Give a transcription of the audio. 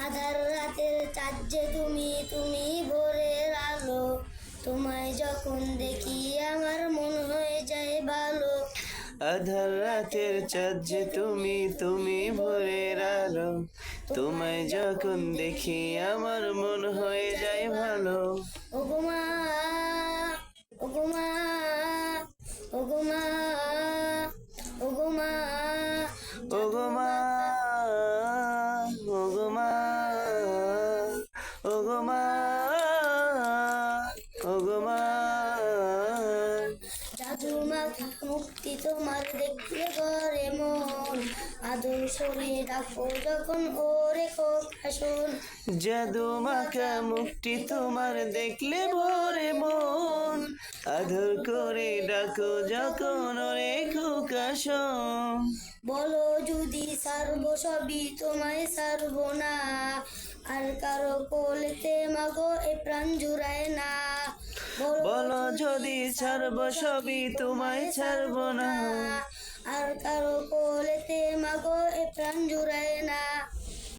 আধার রাতের চাঁদ যে তুমি, তুমি ভোরের আলো, তোমায় যখন দেখি আমার মন হয়ে যায় ভালো। আধার রাতের চাঁদ যে তুমি, তুমি ভোরের আলো, তোমায় যখন দেখি আমার মন হয়ে যায় ভালো। ওগো মা, ওগো মা, ওগো মা, ওগো মা, ওগো মা, ওগো মা, ওগো মা, ওগো মা। জাদু মাখা মুক্তি তোমার দেখলে করে মন, আদর সরে ডাকো যখন ওরে কথা শোন। জাদু মাখা মুখটি তোমার দেখলে ভরে মন, আদর করে ডাকো যখন ওরে খোকা শোন। বলো যদি সারবো সবই তোমায় সারবো না, আর কারো কোলেতে মাগো এ প্রাণ জুড়ায় না। বলো যদি ছাড়বো সবই তোমায় ছাড়বো না, আর কারো কোলেতে মাগো এ প্রাণ